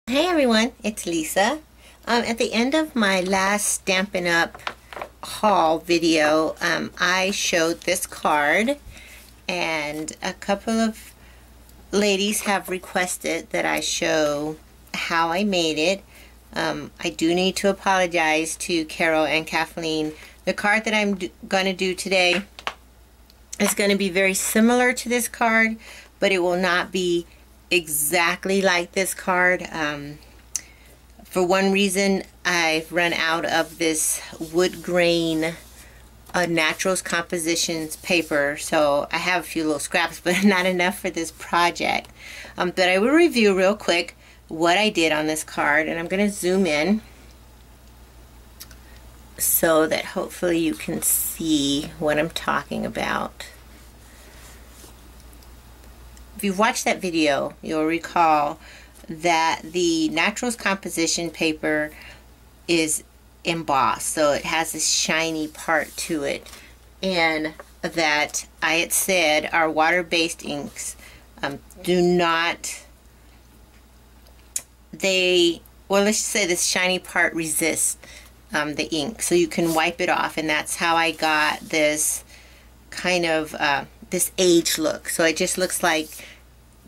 Hey everyone, it's Lisa. At the end of my last Stampin' Up! Haul video, I showed this card, and a couple of ladies have requested that I show how I made it. I do need to apologize to Carol and Kathleen. The card that I'm going to do today is going to be very similar to this card, but it will not be exactly like this card. For one reason, I've run out of this wood grain naturals compositions paper, so I have a few little scraps, but not enough for this project. But I will review real quick what I did on this card, and I'm going to zoom in so that hopefully you can see what I'm talking about. If you've watched that video, you'll recall that the naturals composition paper is embossed, so it has this shiny part to it, and that I had said our water-based inks do not, let's just say this shiny part resists the ink, so you can wipe it off, and that's how I got this kind of this age look. So it just looks like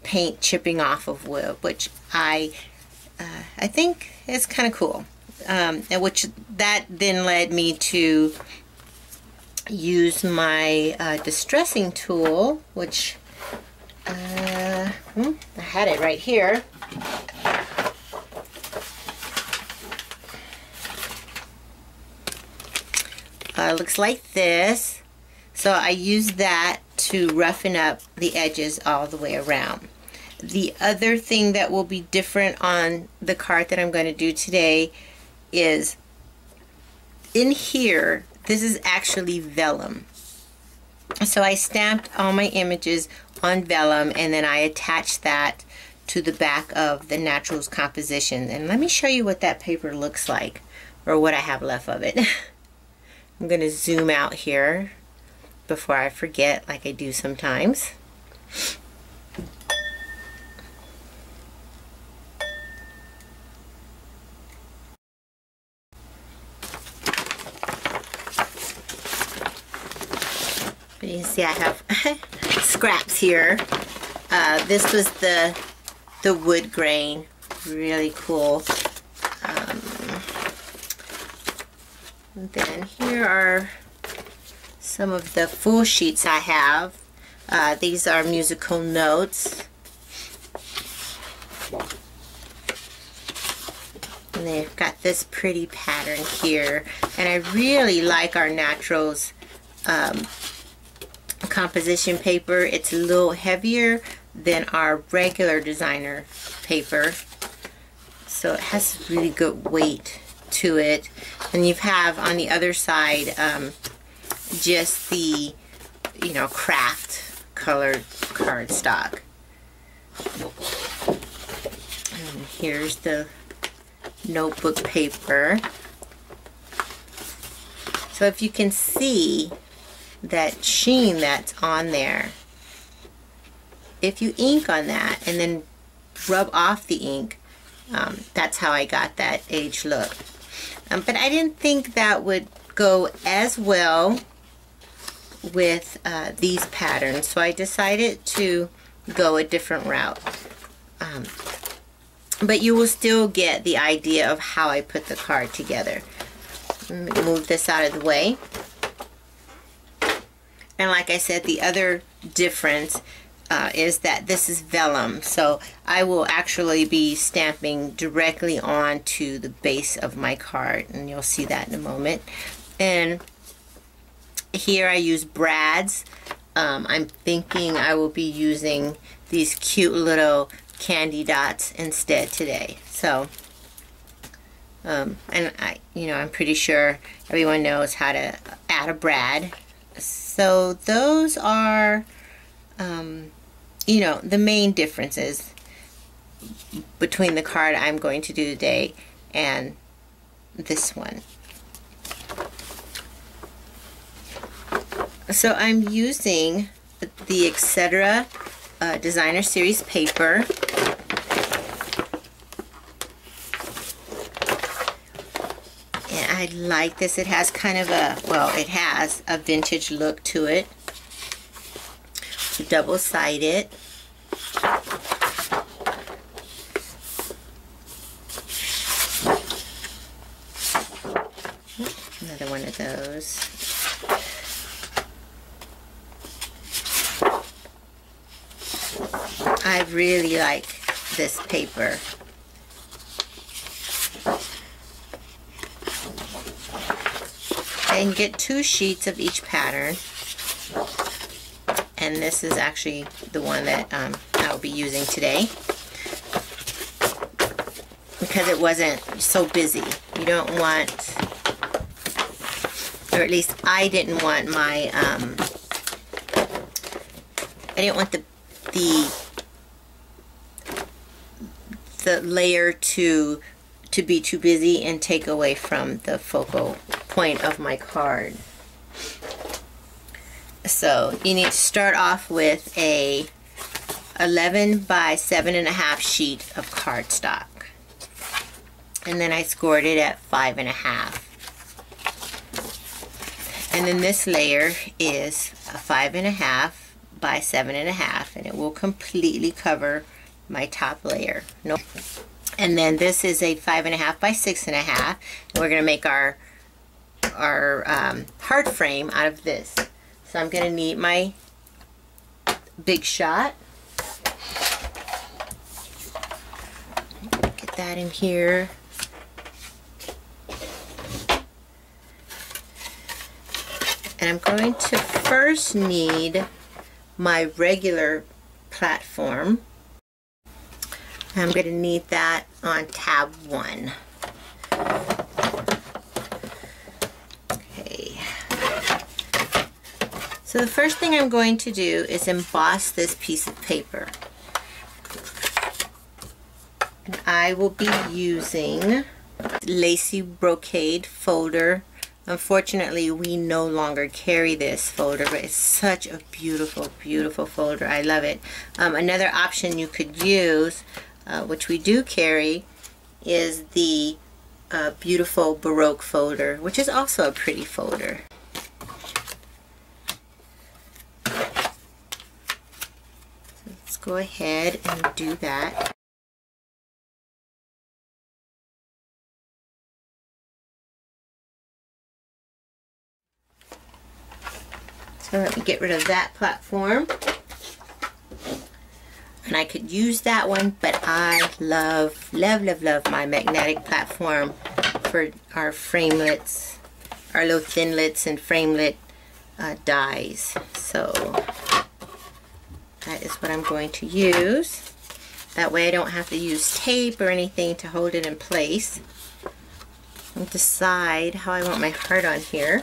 paint chipping off of wood, which I think is kind of cool. And which that then led me to use my distressing tool, which I had it right here. Looks like this. So I use that to roughen up the edges all the way around. The other thing that will be different on the card that I'm going to do today is in here, this is actually vellum. So I stamped all my images on vellum, and then I attached that to the back of the naturals composition. And let me show you what that paper looks like, or what I have left of it. I'm going to zoom out here before I forget, like I do sometimes. But you can see I have scraps here. This was the wood grain, really cool. And then here are some of the full sheets I have. These are musical notes. And they've got this pretty pattern here. And I really like our naturals composition paper. It's a little heavier than our regular designer paper. So it has really good weight to it. And you have on the other side just the, craft colored cardstock. And here's the notebook paper. So if you can see that sheen that's on there, if you ink on that and then rub off the ink, that's how I got that age look. But I didn't think that would go as well with these patterns, so I decided to go a different route. But you will still get the idea of how I put the card together. Let me move this out of the way. And like I said, the other difference is that this is vellum, so I will actually be stamping directly onto the base of my card, and you'll see that in a moment. And here I use brads. I'm thinking I will be using these cute little candy dots instead today. So and I'm pretty sure everyone knows how to add a brad. So those are the main differences between the card I'm going to do today and this one. So I'm using the Etc. Designer Series paper. I like this. It has kind of a, well, it has a vintage look to it. Double-sided. Another one of those. I really like this paper. And get 2 sheets of each pattern. And this is actually the one that I'll be using today, because it wasn't so busy. You don't want, or at least I didn't want my, I didn't want the layer to be too busy and take away from the focal point of my card. So you need to start off with a 11 by 7.5 sheet of cardstock, and then I scored it at 5.5. And then this layer is a 5.5 by 7.5, and it will completely cover my top layer. No. And then this is a 5.5 by 6.5, and we're going to make our heart frame out of this. So I'm going to need my Big Shot. Get that in here. And I'm going to first need my regular platform. I'm going to need that on tab 1. So the first thing I'm going to do is emboss this piece of paper. And I will be using Lacy Brocade folder. Unfortunately, we no longer carry this folder, but it's such a beautiful, beautiful folder. I love it. Another option you could use, which we do carry, is the beautiful Baroque folder, which is also a pretty folder. Go ahead and do that. So let me get rid of that platform. And I could use that one, but I love, love, love, love my magnetic platform for our framelits, our little thinlits and framelit dies. So that is what I'm going to use. That way I don't have to use tape or anything to hold it in place. And decide how I want my heart on here.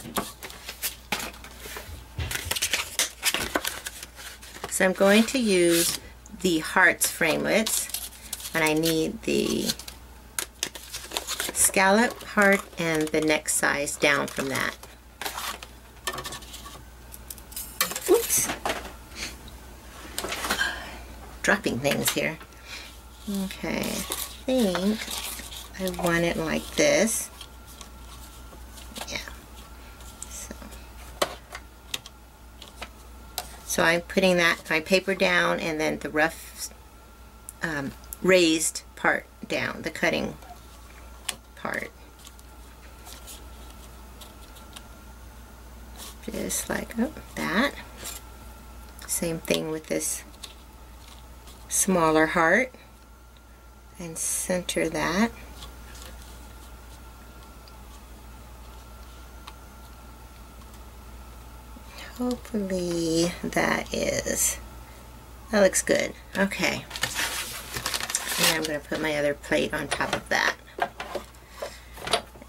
So I'm going to use the hearts framelits, and I need the scallop heart and the next size down from that. Oops. Dropping things here. Okay, I think I want it like this. Yeah. So I'm putting that, my paper down, and then the rough raised part down, the cutting part. Just like that. Same thing with this smaller heart, and center that. Hopefully that looks good. Okay, and I'm going to put my other plate on top of that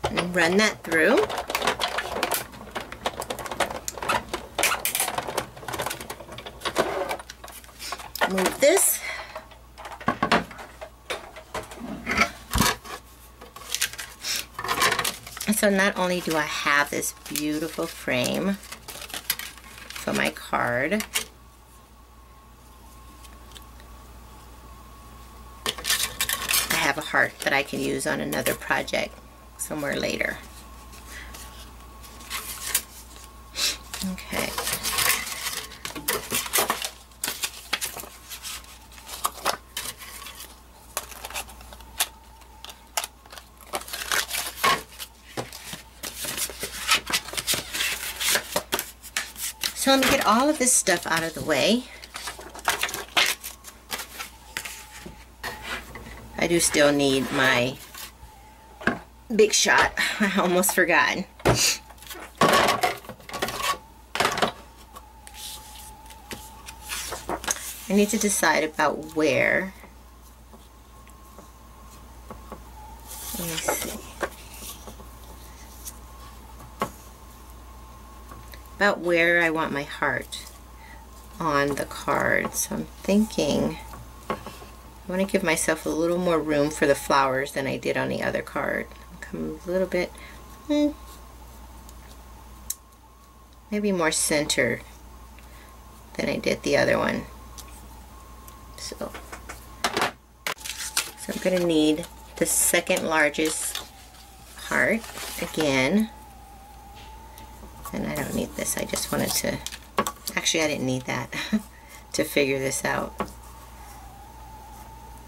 and run that through. Move this. And so not only do I have this beautiful frame for my card, I have a heart that I can use on another project somewhere later. Okay. So let me get all of this stuff out of the way. I do still need my Big Shot. I almost forgot. I need to decide about where. Let me see. About where I want my heart on the card. So I'm thinking I want to give myself a little more room for the flowers than I did on the other card. Come a little bit, maybe more centered than I did the other one. So I'm going to need the second largest heart again. And I don't need this. I just wanted to, actually I didn't need that to figure this out.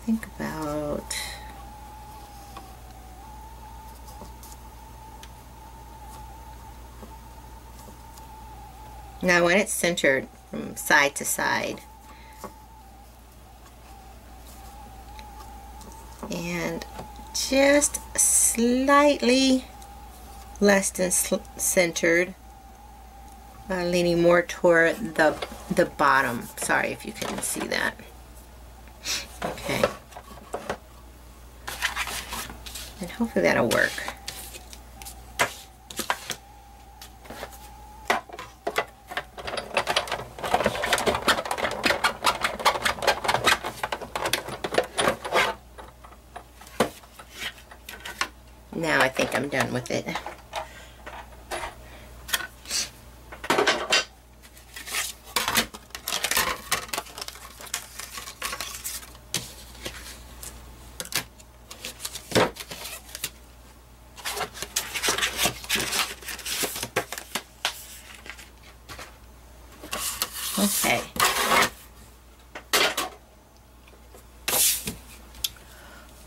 Think about, now when it's centered from side to side, and just slightly less than centered, leaning more toward the bottom. Sorry if you couldn't see that. Okay, and hopefully that'll work. Now I think I'm done with it. Okay.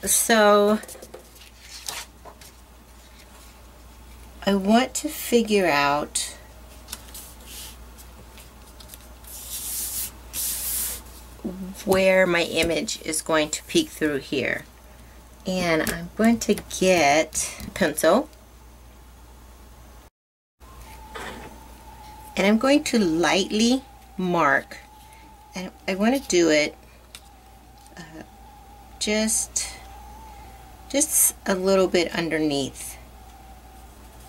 So I want to figure out where my image is going to peek through here. And I'm going to get a pencil. And I'm going to lightly mark. And I want to do it just a little bit underneath.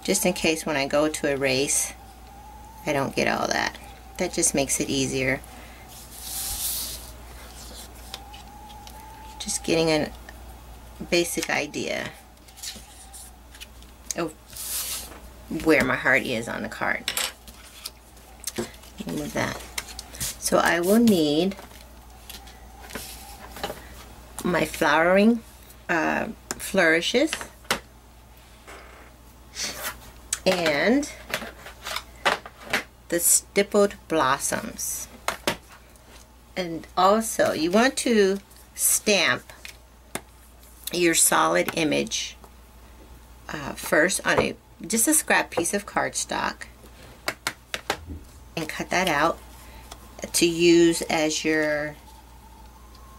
Just in case when I go to erase, I don't get all that. That just makes it easier. Just getting a basic idea of where my heart is on the card. Move that. So I will need my flowering flourishes and the stippled blossoms. And also you want to stamp your solid image first on just a scrap piece of cardstock and cut that out to use as your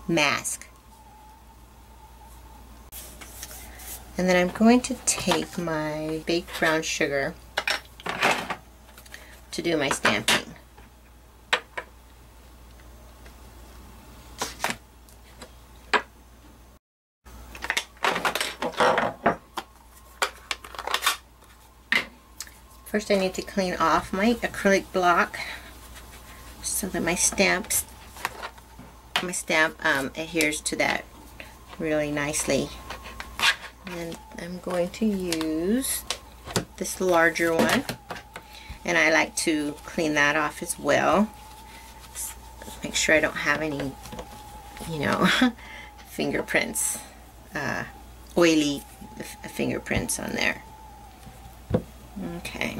mask. And then I'm going to take my baked brown sugar to do my stamping. First I need to clean off my acrylic block so that my stamp adheres to that really nicely. And I'm going to use this larger one, and I like to clean that off as well. Make sure I don't have any, you know, fingerprints, oily fingerprints on there. Okay.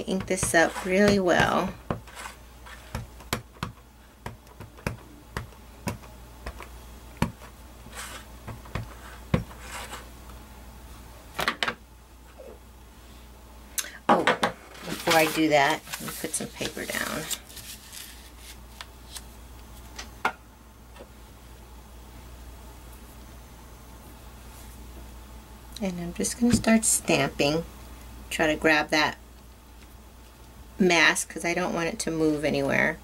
ink this up really well. Oh, before I do that, let me put some paper down. And I'm just going to start stamping. Try to grab that mask because I don't want it to move anywhere.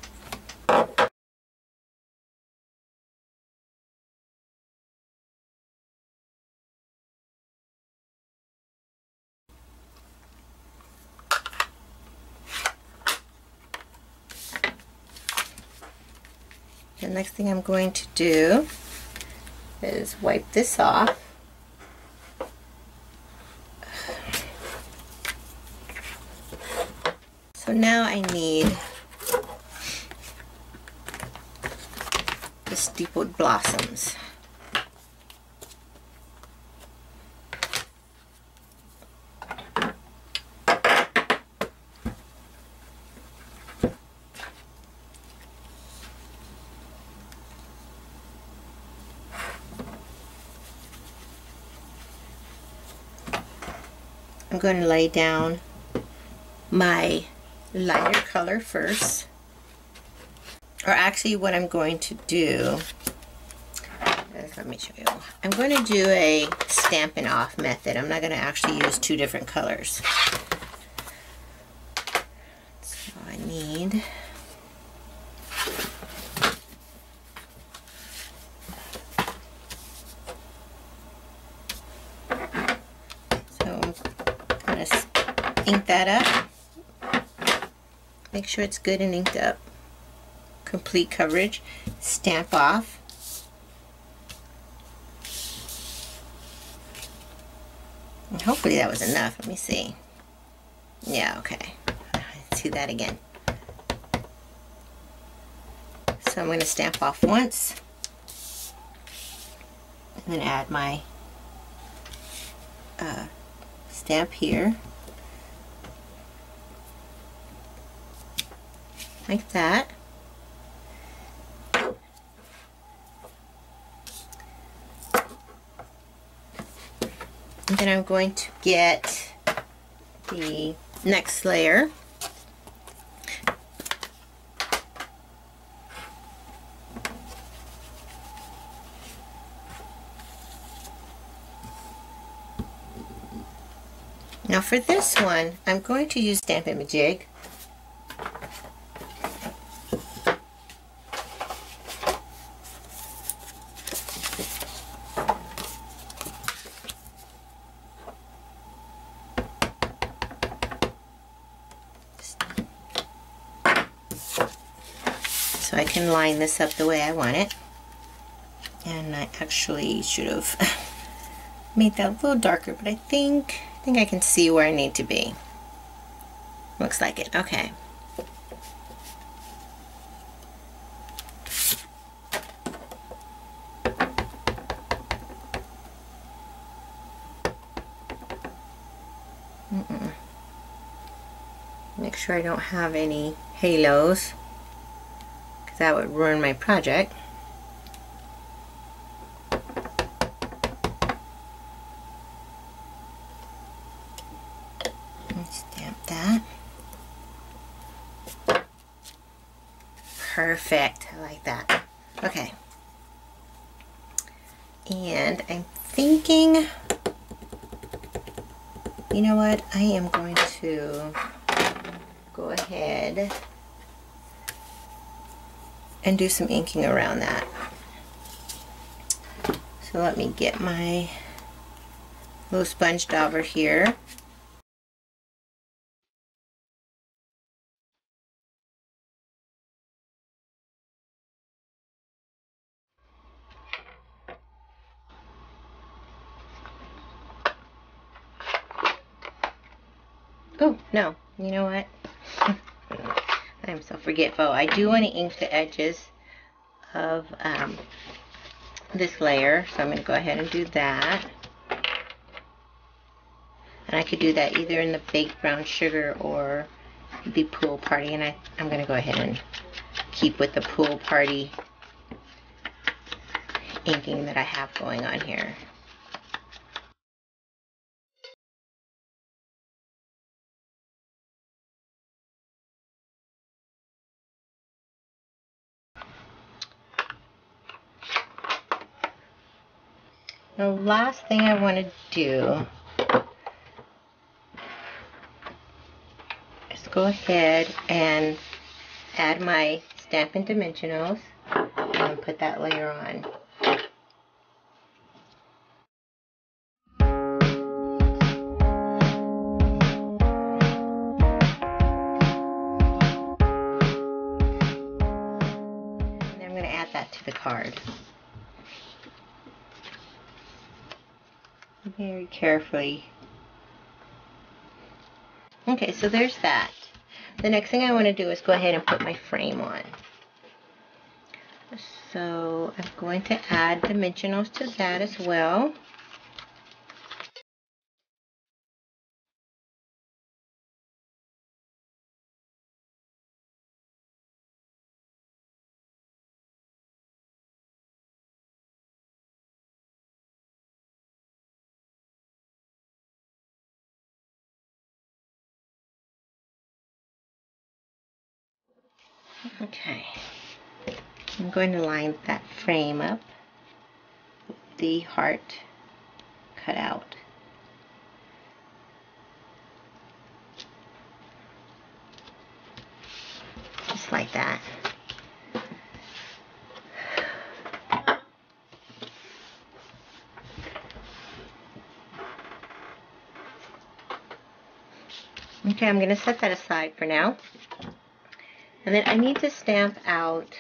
The next thing I'm going to do is wipe this off. So now I need the steepled blossoms. I'm going to lay down my lighter color first, or actually what I'm going to do is, let me show you, I'm going to do a Stampin' Off method. I'm not going to actually use two different colors. So I need ink that up. Make sure it's good and inked up. Complete coverage. Stamp off. And hopefully that was enough. Let me see. Yeah, okay. Let's do that again. So I'm going to stamp off once. And then add my stamp here. Like that. And then I'm going to get the next layer. Now for this one, I'm going to use Stampin' Majig. So I can line this up the way I want it. And I actually should have made that a little darker, but I think I can see where I need to be. Looks like it. Okay. Make sure I don't have any halos, because that would ruin my project. Stamp that. Perfect. I like that. Okay. And I'm thinking, you know what? I am going to go ahead and do some inking around that. So let me get my little sponge dauber here. Oh, no, you know what? I'm so forgetful. I do want to ink the edges of this layer, so I'm going to go ahead and do that. And I could do that either in the baked brown sugar or the pool party, and I'm going to go ahead and keep with the pool party inking that I have going on here. The last thing I want to do is go ahead and add my Stampin' Dimensionals and put that layer on. And then I'm going to add that to the card. Very carefully. Okay, so there's that. The next thing I want to do is go ahead and put my frame on. So I'm going to add dimensionals to that as well. Okay, I'm going to line that frame up with the heart cut out. Just like that. Okay, I'm going to set that aside for now. And then I need to stamp out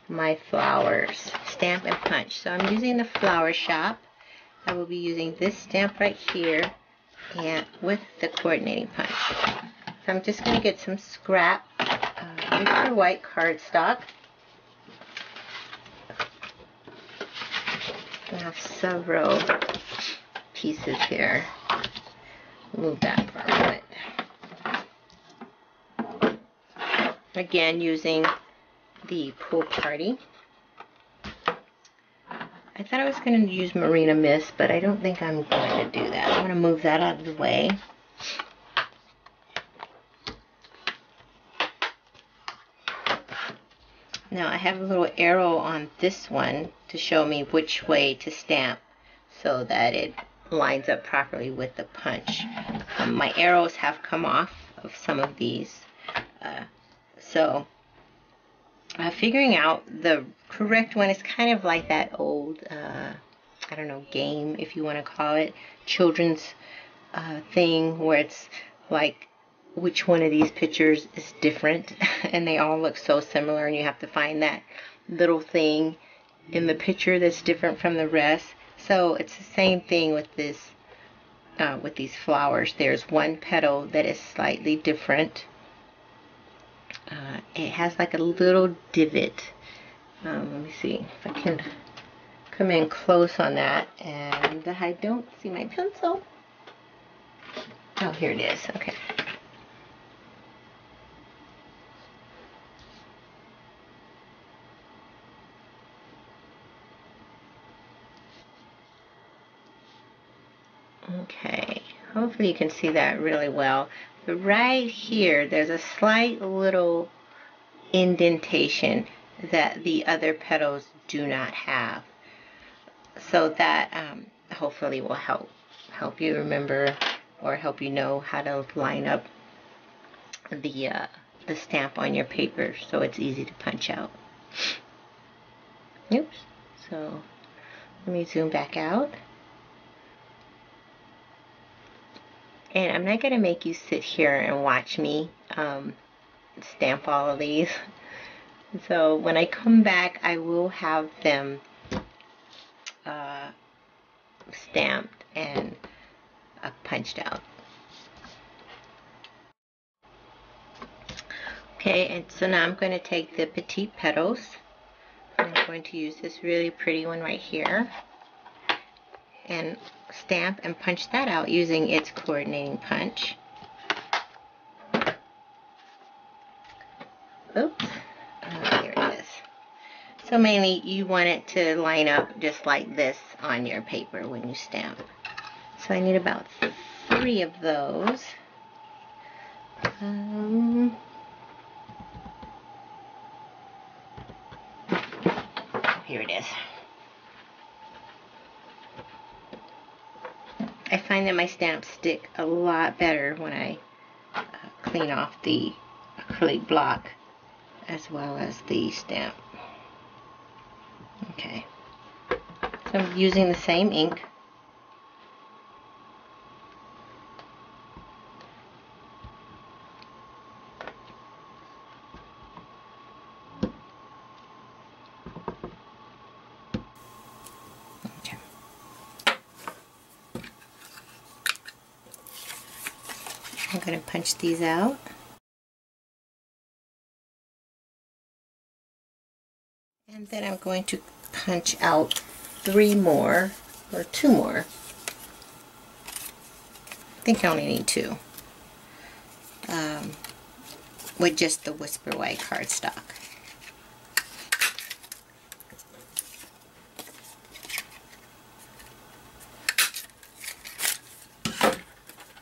my flowers. Stamp and punch. So I'm using the Flower Shop. I will be using this stamp right here and with the coordinating punch. So I'm just going to get some scrap extra white cardstock. I have several pieces here. Move that for a moment. Again, using the pool party. I thought I was going to use Marina Mist, but I don't think I'm going to do that. I'm going to move that out of the way. Now I have a little arrow on this one to show me which way to stamp so that it lines up properly with the punch. My arrows have come off of some of these. So figuring out the correct one is kind of like that old, I don't know, game, if you want to call it, children's thing where it's like which one of these pictures is different and they all look so similar and you have to find that little thing in the picture that's different from the rest. So it's the same thing with this, with these flowers. There's one petal that is slightly different. It has like a little divot. Let me see if I can come in close on that. And I don't see my pencil. Oh, here it is. Okay. Okay. Hopefully you can see that really well. But right here, there's a slight little indentation that the other petals do not have. So that hopefully will help you remember or help you know how to line up the stamp on your paper so it's easy to punch out. Oops. So let me zoom back out. And I'm not going to make you sit here and watch me stamp all of these. So when I come back, I will have them stamped and punched out. Okay, and so now I'm going to take the petite petals. I'm going to use this really pretty one right here and stamp and punch that out using its coordinating punch. Oops. Here it is. So mainly you want it to line up just like this on your paper when you stamp. So I need about 3 of those. Here it is. I find that my stamps stick a lot better when I clean off the acrylic block as well as the stamp. Okay. So I'm using the same ink. Okay. I'm going to punch these out. And then I'm going to punch out 3 more, or 2 more. I think I only need 2. With just the Whisper White cardstock.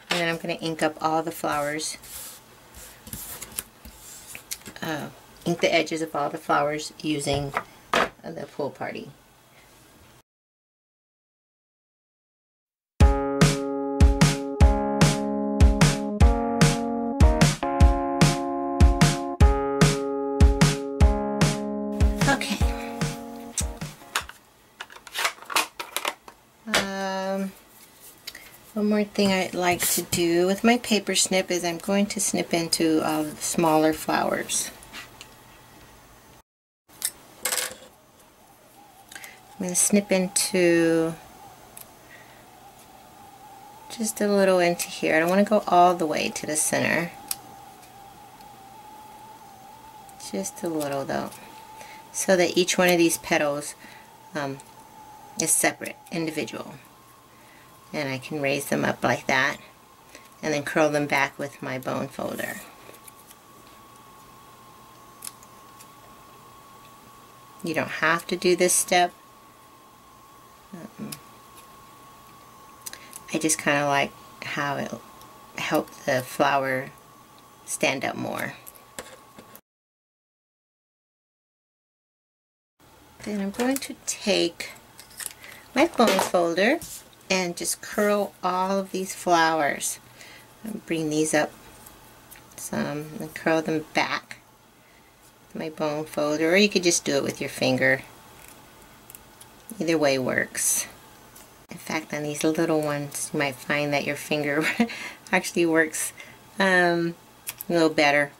And then I'm going to ink up all the flowers. Ink the edges of all the flowers using the Pool Party. Okay. One more thing I'd like to do with my paper snip is I'm going to snip into smaller flowers. I'm going to snip into just a little into here. I don't want to go all the way to the center. Just a little though. So that each one of these petals is separate, individual. And I can raise them up like that and then curl them back with my bone folder. You don't have to do this step. I just kind of like how it helped the flower stand up more. Then I'm going to take my bone folder and just curl all of these flowers. I'll bring these up some and curl them back with my bone folder, or you could just do it with your finger. Either way works. In fact, on these little ones, you might find that your finger actually works a little better.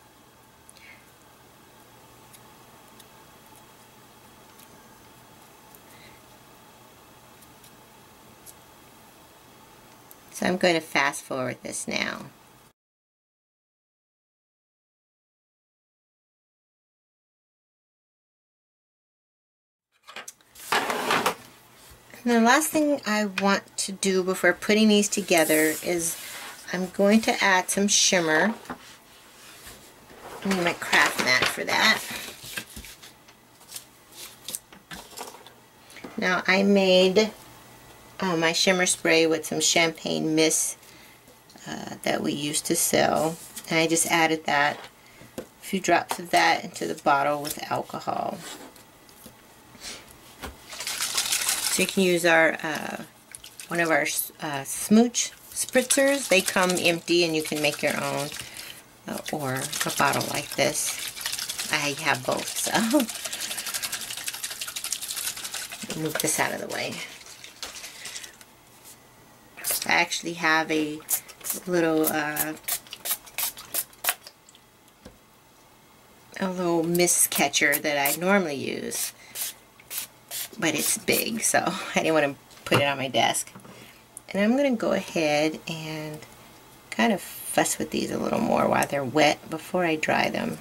So I'm going to fast forward this now. And the last thing I want to do before putting these together is I'm going to add some shimmer. I need my craft mat for that. Now I made my shimmer spray with some champagne mist that we used to sell, and I just added that, a few drops of that into the bottle with alcohol. So you can use our one of our smooch spritzers. They come empty and you can make your own, or a bottle like this. I have both, so move this out of the way. I actually have a little mist catcher that I normally use, but it's big, so I didn't want to put it on my desk. And I'm going to go ahead and kind of fuss with these a little more while they're wet before I dry them.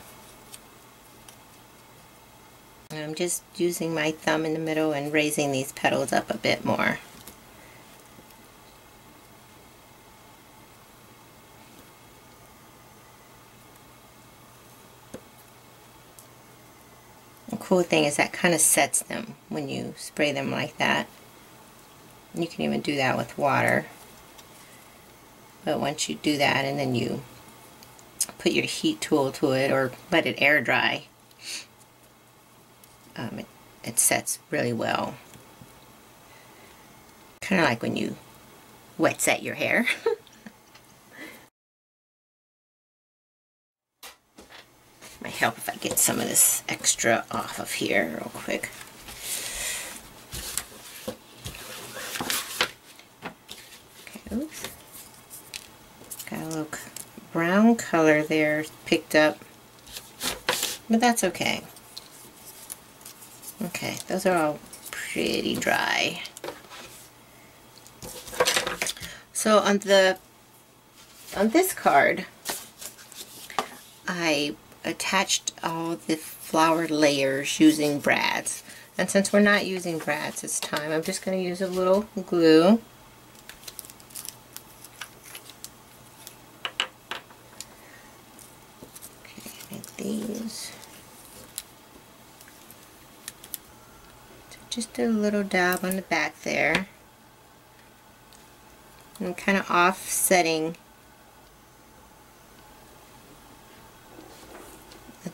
And I'm just using my thumb in the middle and raising these petals up a bit more. cool thing is that kind of sets them when you spray them like that. You can even do that with water. But once you do that and then you put your heat tool to it or let it air dry, it sets really well. Kind of like when you wet set your hair. Might help if I get some of this extra off of here real quick. Okay, oops. Got a little brown color there picked up, but that's okay. Okay, those are all pretty dry. So on this card, I attached all the flower layers using brads. And since we're not using brads this time, I'm just going to use a little glue. Okay, like these. So just a little dab on the back there. And kind of offsetting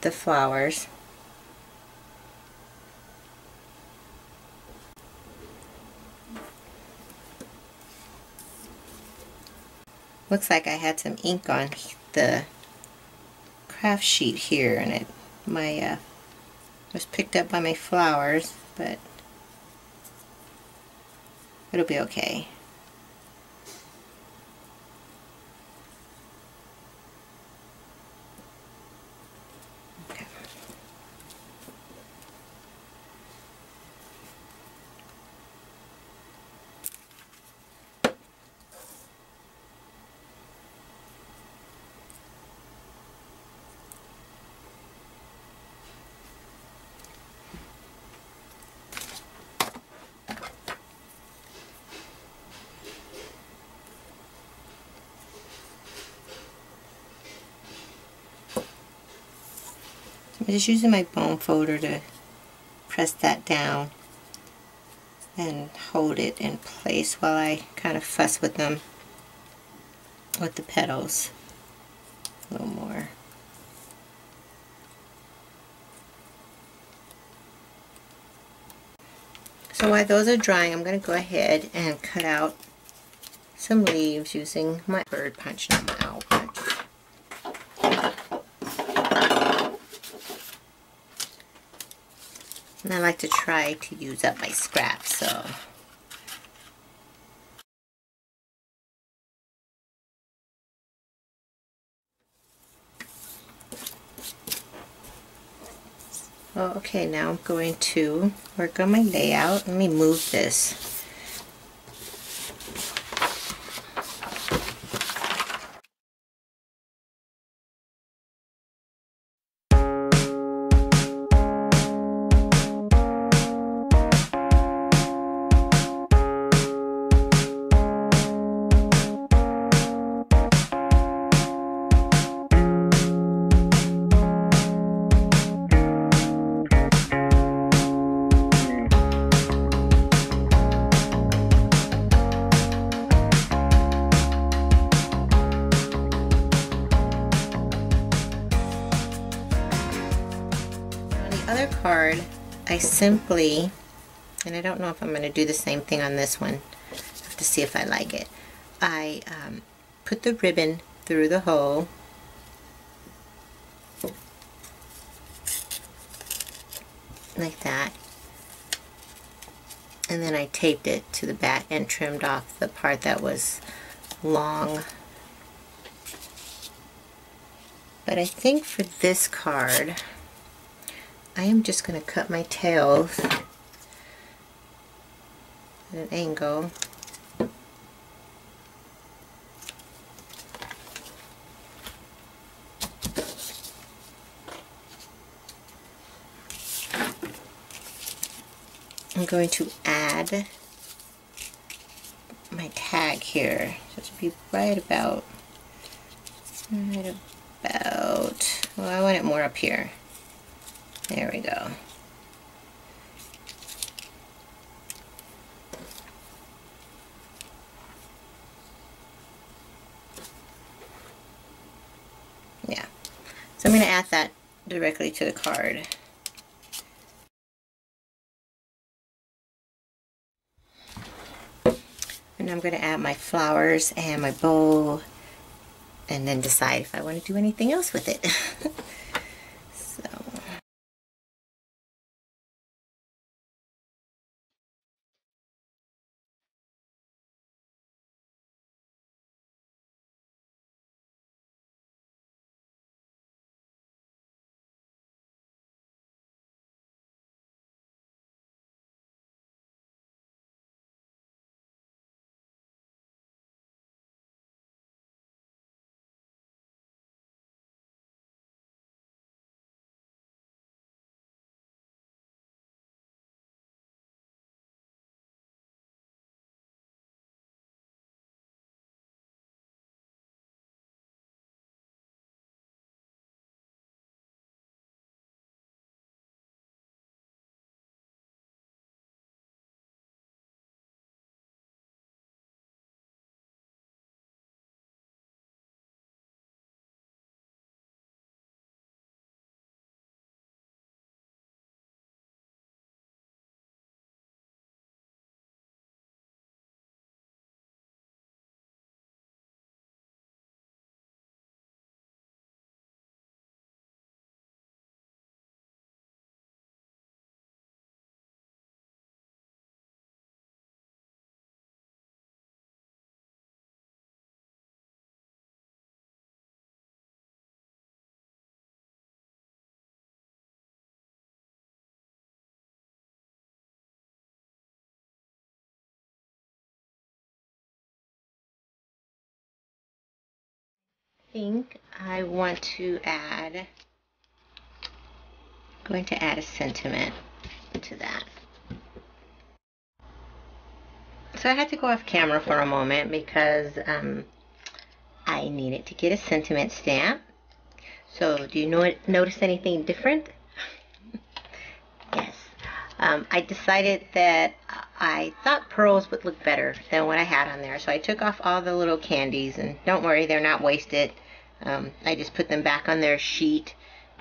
the flowers. Looks like I had some ink on the craft sheet here, and it was picked up by my flowers, but it'll be okay. I'm just using my bone folder to press that down and hold it in place while I kind of fuss with them, with the petals a little more. So while those are drying, I'm going to go ahead and cut out some leaves using my bird punch, not my owl punch. And I like to try to use up my scraps, so. Oh, okay, now I'm going to work on my layout. Let me move this. Other card, I simply, and I don't know if I'm going to do the same thing on this one, I have to see if I like it. I put the ribbon through the hole, like that, and then I taped it to the back and trimmed off the part that was long. But I think for this card, I am just going to cut my tails at an angle. I'm going to add my tag here. So to be right about, well, I want it more up here. There we go. So I'm going to add that directly to the card. And I'm going to add my flowers and my bow, and then decide if I want to do anything else with it. So. I think I want to add, going to add a sentiment to that. So I had to go off camera for a moment because I needed to get a sentiment stamp. So do you notice anything different? Yes. I decided that I thought pearls would look better than what I had on there. So I took off all the little candies, and don't worry, they're not wasted. I just put them back on their sheet.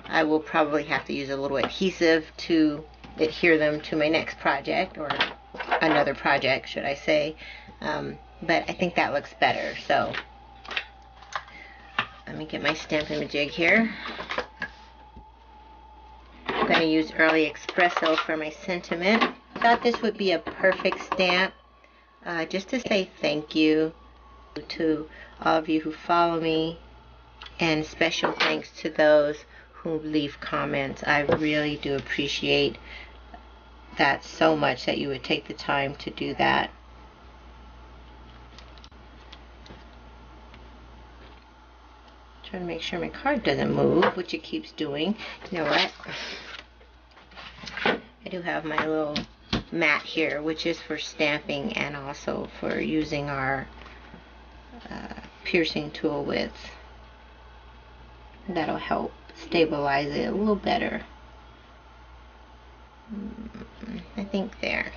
I will probably have to use a little adhesive to adhere them to my next project, or another project, should I say. But I think that looks better. So let me get my Stampin' Majig here. I'm going to use Early Espresso for my sentiment. Thought this would be a perfect stamp just to say thank you to all of you who follow me, and special thanks to those who leave comments. I really do appreciate that so much, that you would take the time to do that. Trying to make sure my card doesn't move, which it keeps doing. You know what? I do have my little mat here, which is for stamping and also for using our piercing tool with. That'll help stabilize it a little better. I think there.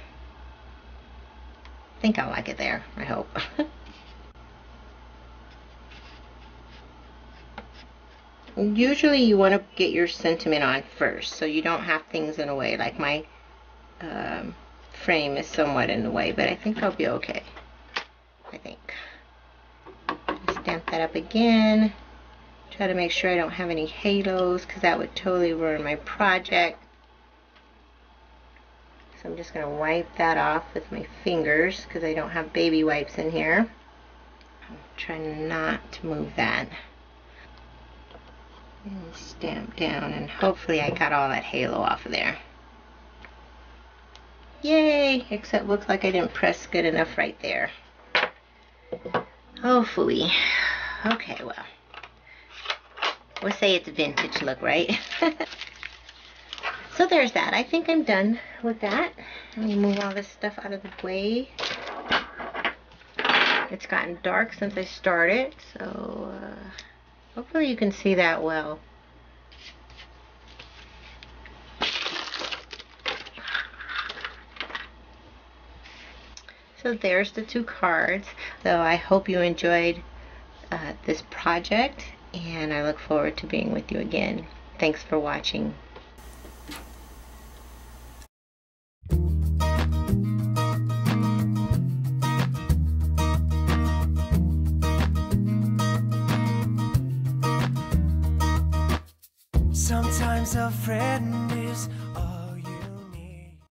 I think I like it there, I hope. Usually you want to get your sentiment on first, so you don't have things in the way. Like my frame is somewhat in the way, but I think I'll be okay. I think. Stamp that up again. Try to make sure I don't have any halos, because that would totally ruin my project. So I'm just going to wipe that off with my fingers, because I don't have baby wipes in here. I'm trying not to move that. And stamp down, and hopefully I got all that halo off of there. Yay! Except looks like I didn't press good enough right there. Oh, phooey. Okay, well. We'll say it's a vintage look, right? So there's that. I think I'm done with that. Let me move all this stuff out of the way. It's gotten dark since I started, so hopefully you can see that well. So there's the two cards. So I hope you enjoyed this project, and I look forward to being with you again. Thanks for watching.